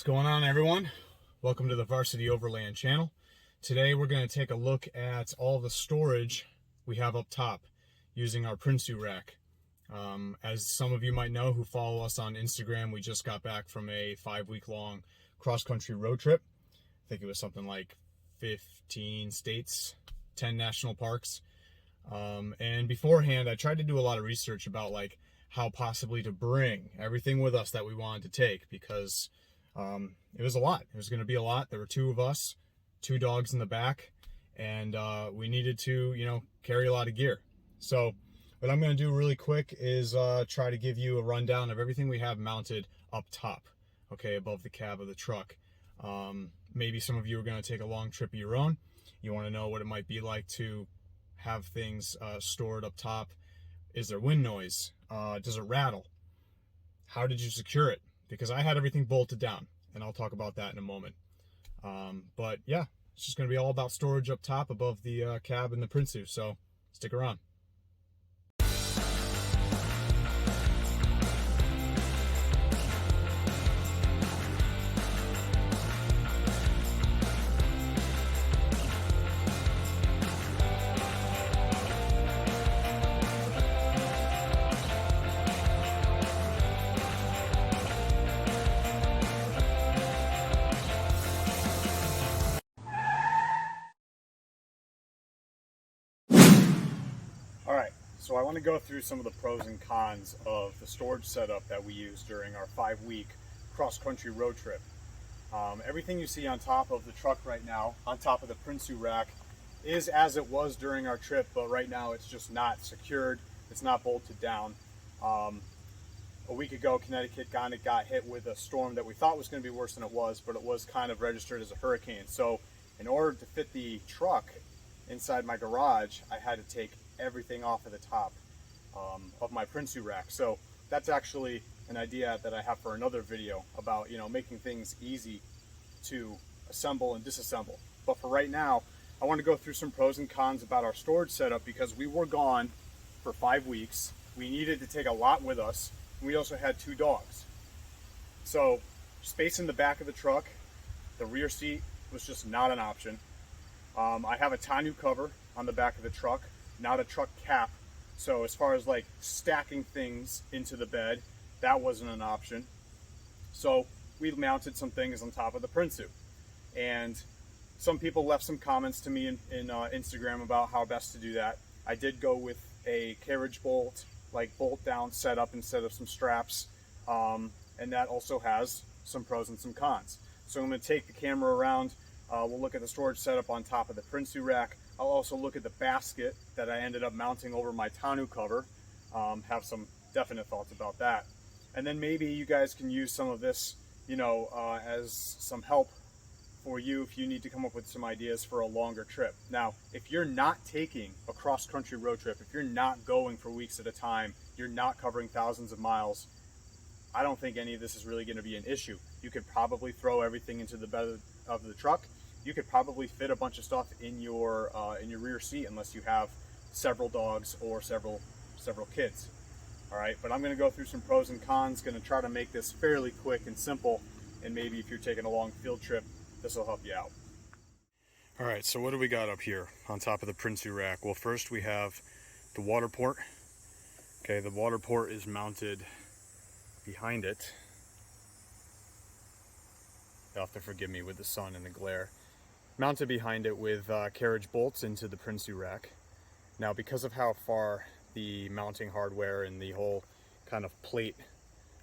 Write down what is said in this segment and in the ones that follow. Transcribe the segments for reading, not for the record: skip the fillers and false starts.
going on, everyone? Welcome to the Varsity Overland channel. Today we're going to take a look at all the storage we have up top using our Prinsu Rack. As some of you might know who follow us on Instagram, we just got back from a 5-week-long cross-country road trip. I think it was something like 15 states, 10 national parks. And beforehand, I tried to do a lot of research about how possibly to bring everything with us that we wanted to take, because it was a lot. It was going to be a lot. There were 2 of us, 2 dogs in the back, and we needed to, carry a lot of gear. So what I'm going to do really quick is try to give you a rundown of everything we have mounted up top, okay, above the cab of the truck. Maybe some of you are going to take a long trip of your own. You want to know what it might be like to have things stored up top. Is there wind noise? Does it rattle? How did you secure it? Because I had everything bolted down, and I'll talk about that in a moment. But yeah, it's just going to be all about storage up top above the cab and the Prinsu, so stick around. Alright, so I want to go through some of the pros and cons of the storage setup that we used during our 5-week cross-country road trip. Everything you see on top of the truck right now, on top of the Prinsu Rack, is as it was during our trip, but right now it's just not secured, it's not bolted down. A week ago, Connecticut got hit with a storm that we thought was going to be worse than it was, but it was kind of registered as a hurricane. So in order to fit the truck inside my garage, I had to take everything off of the top of my Prinsu Rack. So that's actually an idea that I have for another video about, making things easy to assemble and disassemble. But for right now, I want to go through some pros and cons about our storage setup, because we were gone for 5 weeks. We needed to take a lot with us. And we also had 2 dogs. So space in the back of the truck, the rear seat was just not an option. I have a tonneau cover on the back of the truck, not a truck cap. So as far as stacking things into the bed, that wasn't an option. So we mounted some things on top of the Prinsu. And some people left some comments to me in Instagram about how best to do that. I did go with a carriage bolt, bolt down setup instead of some straps. And that also has some pros and some cons. So I'm going to take the camera around. We'll look at the storage setup on top of the Prinsu Rack. I'll also look at the basket that I ended up mounting over my tonneau cover. Have some definite thoughts about that. And then maybe you guys can use some of this, as some help for you if you need to come up with some ideas for a longer trip. Now, if you're not taking a cross-country road trip, if you're not going for weeks at a time, you're not covering thousands of miles, I don't think any of this is really going to be an issue. You could probably throw everything into the bed of the truck. You could probably fit a bunch of stuff in your rear seat, unless you have several dogs or several kids. All right, but I'm going to go through some pros and cons. Going to try to make this fairly quick and simple, and maybe if you're taking a long field trip, this will help you out. All right, so what do we got up here on top of the Prinsu Rack? Well, first we have the Waterport. Okay, the Waterport is mounted behind it. You'll have to forgive me with the sun and the glare. Mounted behind it with carriage bolts into the Prinsu Rack. Now, because of how far the mounting hardware and the whole kind of plate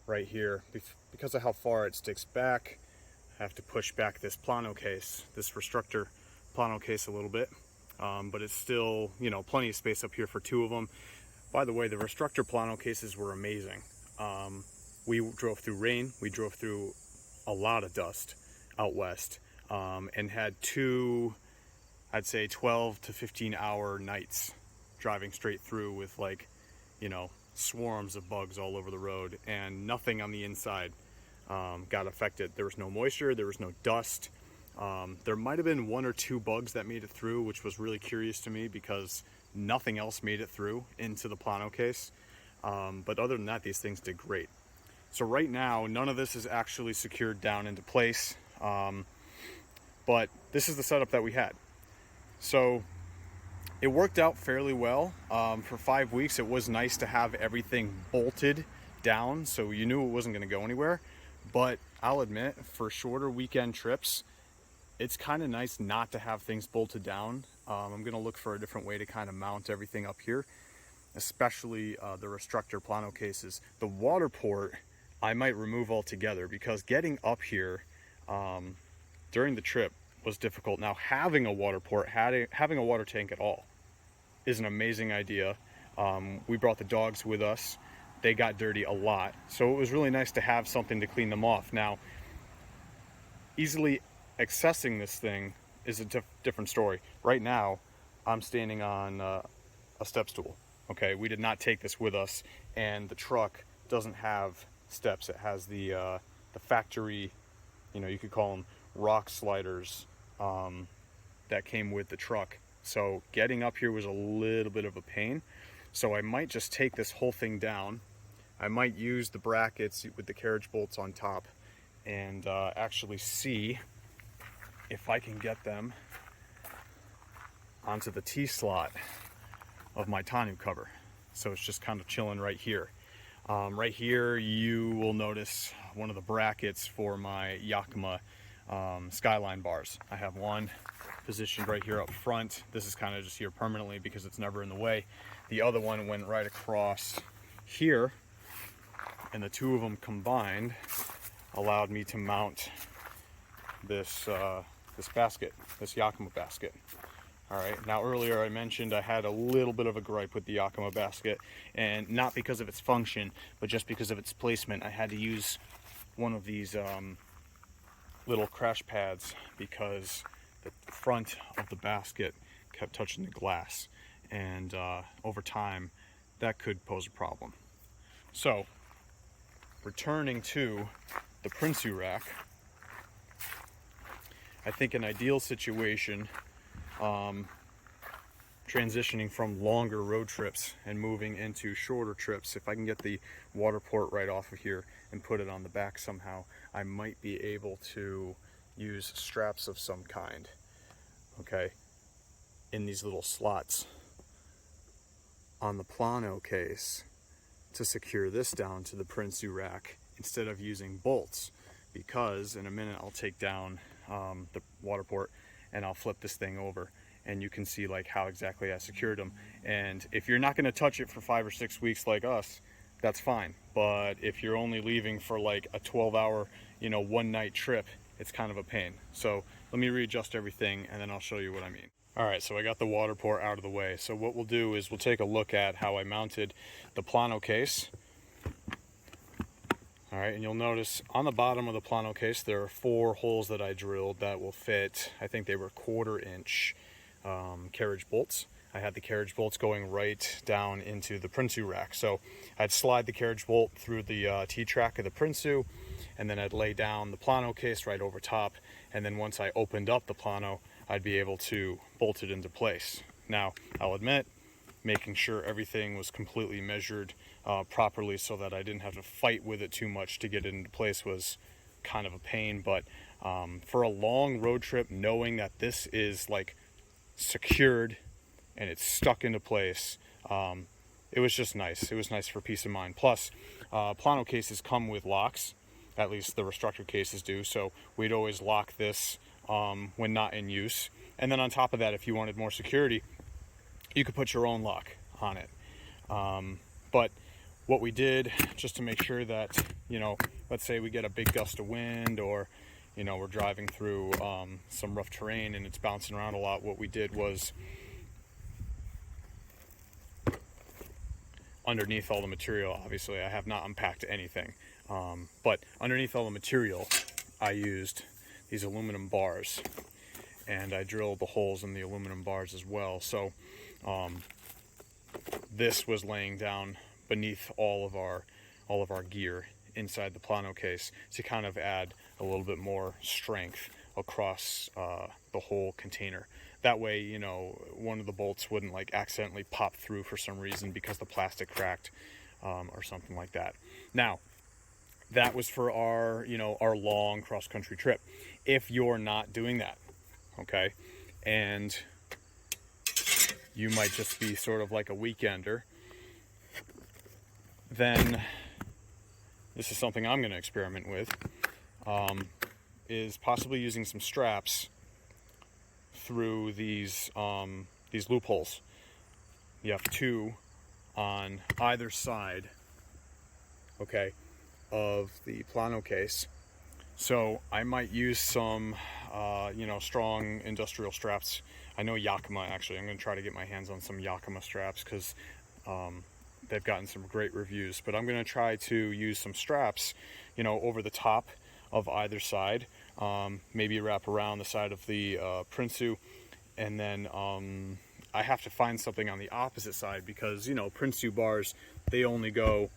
right here, because of how far it sticks back, I have to push back this Plano case, this Rustrictor Plano case a little bit. But it's still, plenty of space up here for 2 of them. By the way, the Rustrictor Plano cases were amazing. We drove through rain, we drove through a lot of dust out west, and had 2, I'd say 12 to 15 hour nights driving straight through with swarms of bugs all over the road, and nothing on the inside got affected. There was no moisture, there was no dust. There might have been 1 or 2 bugs that made it through, which was really curious to me because nothing else made it through into the Plano case. But other than that, these things did great. So right now, none of this is actually secured down into place, but this is the setup that we had. So it worked out fairly well. For 5 weeks, it was nice to have everything bolted down, so you knew it wasn't going to go anywhere. But I'll admit, for shorter weekend trips, it's kind of nice not to have things bolted down. I'm going to look for a different way to kind of mount everything up here, especially the Rustrictor Plano cases. The Waterport I might remove altogether, because getting up here during the trip was difficult. Now, having a Waterport, having a water tank at all, is an amazing idea. We brought the dogs with us. They got dirty a lot, so it was really nice to have something to clean them off. Now, easily accessing this thing is a different story. Right now, I'm standing on a step stool. Okay, we did not take this with us, and the truck doesn't have steps. It has the factory, you could call them rock sliders, that came with the truck. So getting up here was a little bit of a pain. So I might just take this whole thing down. I might use the brackets with the carriage bolts on top and actually see if I can get them onto the T-slot of my tonneau cover. So it's just kind of chilling right here. Right here you will notice one of the brackets for my Yakima Skyline bars. I have one positioned right here up front. This is kind of just here permanently because it's never in the way. The other one went right across here, and the two of them combined allowed me to mount this this basket, this Yakima basket. All right, now earlier I mentioned I had a little bit of a gripe with the Yakima basket, and not because of its function, but just because of its placement. I had to use one of these little crash pads because the front of the basket kept touching the glass, and over time that could pose a problem. So, returning to the Prinsu Rack, I think an ideal situation, transitioning from longer road trips and moving into shorter trips, if I can get the Waterport right off of here and put it on the back somehow, I might be able to use straps of some kind, okay, in these little slots on the Plano case to secure this down to the Prinsu Rack instead of using bolts, because in a minute I'll take down the Waterport and I'll flip this thing over, and you can see like how exactly I secured them. And if you're not going to touch it for 5 or 6 weeks like us, that's fine. But if you're only leaving for like a 12-hour, one-night trip, it's kind of a pain. So let me readjust everything and then I'll show you what I mean. All right, so I got the Waterport out of the way. So what we'll do is we'll take a look at how I mounted the Plano case. All right, and you'll notice on the bottom of the Plano case there are 4 holes that I drilled that will fit, I think they were 1/4 inch carriage bolts. I had the carriage bolts going right down into the Prinsu Rack. So I'd slide the carriage bolt through the T-track of the Prinsu, and then I'd lay down the Plano case right over top, and then once I opened up the Plano, I'd be able to bolt it into place. Now, I'll admit, making sure everything was completely measured properly so that I didn't have to fight with it too much to get it into place was kind of a pain. But for a long road trip, knowing that this is like secured and it's stuck into place, it was just nice. It was nice for peace of mind. Plus, Plano cases come with locks, at least the Rustrictor cases do, so we'd always lock this when not in use. And then on top of that, if you wanted more security, you could put your own lock on it. But what we did, just to make sure that, let's say we get a big gust of wind, or we're driving through some rough terrain and it's bouncing around a lot, what we did was, underneath all the material, obviously I have not unpacked anything, but underneath all the material I used these aluminum bars, and I drilled the holes in the aluminum bars as well. So this was laying down beneath all of our gear inside the Plano case to kind of add a little bit more strength across the whole container. That way, one of the bolts wouldn't like accidentally pop through for some reason because the plastic cracked or something like that. Now, that was for our, you know, our long cross-country trip. If you're not doing that, okay, and you might just be sort of like a weekender, then this is something I'm going to experiment with, is possibly using some straps through these loopholes. You have two on either side, okay, of the Plano case. So I might use some, you know, strong industrial straps. I know Yakima, actually. I'm going to try to get my hands on some Yakima straps because they've gotten some great reviews. But I'm going to try to use some straps, you know, over the top of either side. Maybe wrap around the side of the Prinsu, and then I have to find something on the opposite side because, you know, Prinsu bars, they only go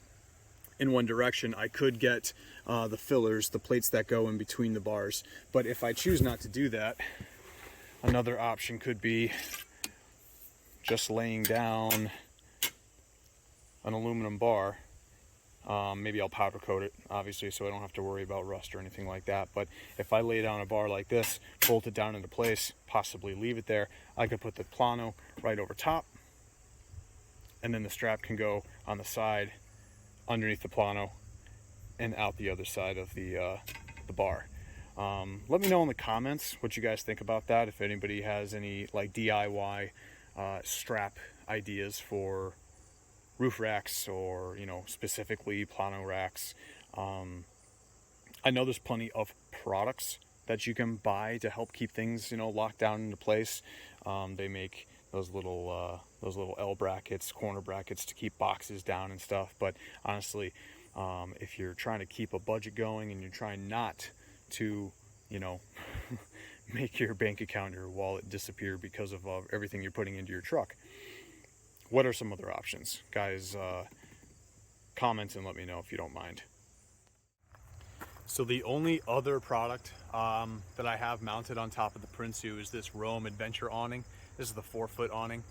in one direction. I could get the fillers, the plates that go in between the bars, but if I choose not to do that, another option could be just laying down an aluminum bar. Maybe I'll powder coat it, obviously, so I don't have to worry about rust or anything like that. But if I lay down a bar like this, bolt it down into place, possibly leave it there, I could put the Plano right over top, and then the strap can go on the side underneath the Plano and out the other side of the bar. Let me know in the comments what you guys think about that. If anybody has any like DIY strap ideas for roof racks, or, you know, specifically Plano racks. I know there's plenty of products that you can buy to help keep things, you know, locked down into place. They make those little L brackets, corner brackets to keep boxes down and stuff. But honestly, if you're trying to keep a budget going and you're trying not to, you know, make your bank account, your wallet disappear because of everything you're putting into your truck, what are some other options? Guys, comment and let me know if you don't mind. So the only other product that I have mounted on top of the Prinsu is this Rome Adventure awning. This is the 4-foot awning,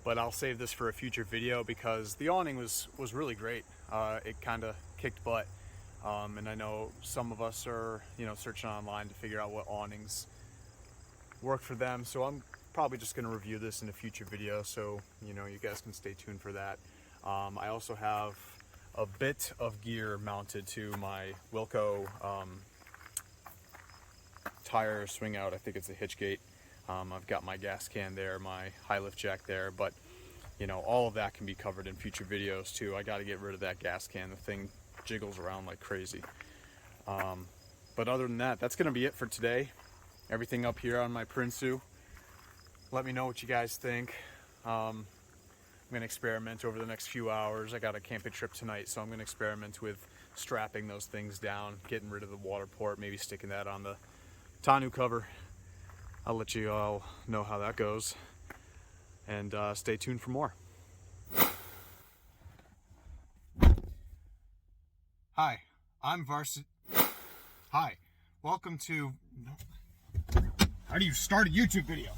but I'll save this for a future video because the awning was really great. It kind of kicked butt, and I know some of us are, you know, searching online to figure out what awnings work for them. So I'm probably just going to review this in a future video, so, you know, you guys can stay tuned for that. I also have a bit of gear mounted to my Wilco tire swing out. I think it's a hitch gate. I've got my gas can there, my high lift jack there, but, you know, all of that can be covered in future videos too. I got to get rid of that gas can. The thing jiggles around like crazy. But other than that, that's going to be it for today. Everything up here on my Prinsu. Let me know what you guys think. I'm going to experiment over the next few hours. I got a camping trip tonight, so I'm going to experiment with strapping those things down, getting rid of the Waterport, maybe sticking that on the tonneau cover. I'll let you all know how that goes, and stay tuned for more. Hi, I'm Varsity. Hi, welcome to... How do you start a YouTube video?